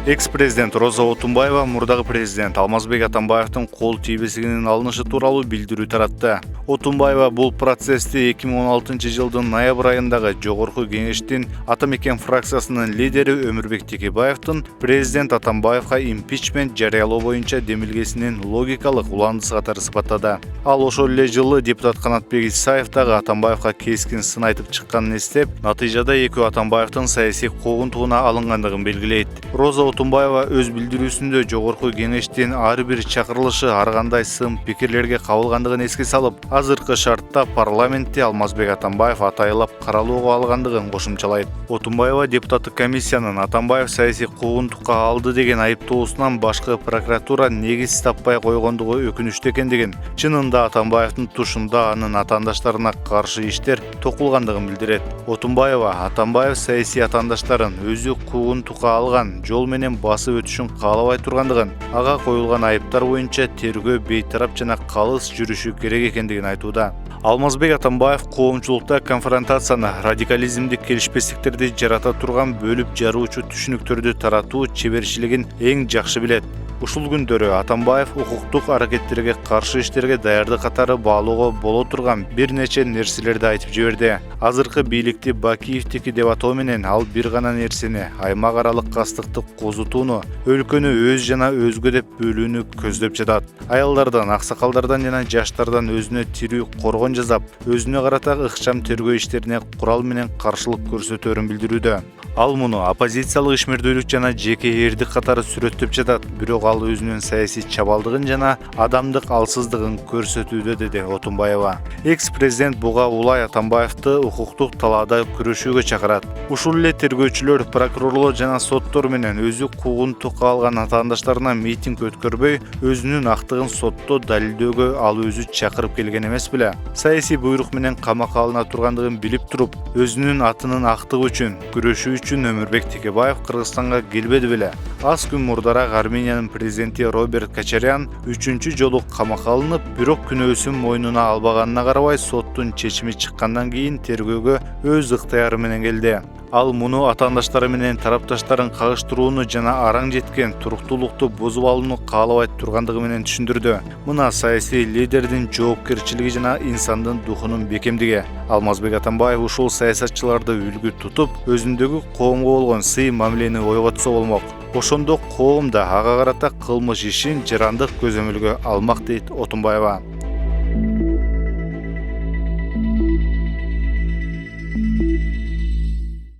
Экс-президент Роза Отунбаева мурдагы президент Алмазбек Атамбаевдин кол тийбесигинин алынышы тууралуу билдирүү таратты. Отунбаева бул процессти 2016 жылдын ноябрь айындагы Жогорку Кеңештин Ата мекен фракциясынын лидери Өмүрбек Текебаевдин президент Атамбаевга импичмент жарыялоо боюнча демилгесинин логикалык уландысы катары сыпаттады. Ал ошол эле жылы депутат Канатбек Исаев дагы Атамбаевга кескин сын айтып чыкканын эстеп, натыйжада экөө Атамбаевдин саясий куугунтугуна алынгандыгын белгилейт. Роза Отунбаева өз билдирүүсүндө Жогорку Кеңештин ар бир чакырылышы ар кандай сын пикирлерге кабылгандыгын эске салып, азыркы шартта парламентте Алмазбек Атамбаев атайлап каралууга алгандыгын кошумчалайт. Отунбаева депутаттык комиссиянын Атамбаев саясий куугунтукка алды деген айыптоосунан башкы прокуратура негиз таппай койгондугу өкүнүчтүү экендигин, чынында Атамбаевдин тушунда анын атаандаштарына каршы иштер токулгандыгын билдирет. Отунбаева Атамбаев саясий атаандаштарын өзү куугунтукка алган жол менен басып өтүшүн каалабай тургандыгын, ага коюлган айыптар боюнча тергөө бейтарап жана калыс жүрүшү керек экендигин айтууда. Алмазбек Атамбаев коомчулукта конфронтацияны, радикализмди, келишпестиктерди жарата турган бөлүп жаруучу түшүнүктөрдү таратуу чеберчилигин эң жакшы билет. Ушул күндөрү Атамбаев укуктук аракеттерге каршы иштерге даярдык катары баалоого боло турган бир нече нерселерди айтып жиберди. Азыркы бийликти Бакиевдики деп атоо менен ал бир гана нерсени, аймак аралык кастыкты козутууну, өлкөнү өз жана өзгө деп бөлүүнү көздөп жатат. Аялдардан, аксакалдардан жана жаштардан өзүнө тирүү коргон жасап, өзүнө карата ыкчам тергөө иштерине курал менен каршылык көрсөтөөрүн билдирүүдө. Ал муну оппозициялык ишмердүүлүк жана жеке эрдик катары сүрөттөп жатат, бирок ал өзүнүн саясий чабалдыгын жана адамдык алсыздыгын көрсөтүүдө, деди Отунбаева. Экс-президент буга улай Атамбаевди укуктук талаада күрөшүүгө чакырат. Ушул эле тергөөчүлөр, прокурорлор жана соттор менен өзү куугунтукка алган атаандаштарына митинг өткөрбөй, өзүнүн актыгын сотто далилдөөгө ал өзү чакырып келген эмес беле? Саясий буйрук менен камакка алына тургандыгын билип туруп, өзүнүн атынын актыгы үчүн күрөшүү үчүн Өмүрбек Текебаев Кыргызстанга келбеди беле? Аз күн мурдараак Армениянын президенти Роберт Качарян 3-чү жолу камакка алынып, бирок күнөөсүн мойнуна албаганына карабай соттун чечими чыккандан кийин тергөөгө өз ыктыяры менен келди. Ал муну атаандаштары менен тарапташтарын кагыштырууну жана араң жеткен туруктуулукту бузуп алууну каалабай тургандыгы менен түшүндүрдү. Мына саясий лидердин жоопкерчилиги жана инсандын духунун бекемдиги. Алмазбек Атамбаев ушул саясатчыларды үлгү тутуп, өзүндөгү коомго болгон сый мамилени ойготсо болмок. Ошондо коом да ага карата кылмыш ишин жарандык көзөмөлгө алмак, дейт Отунбаева.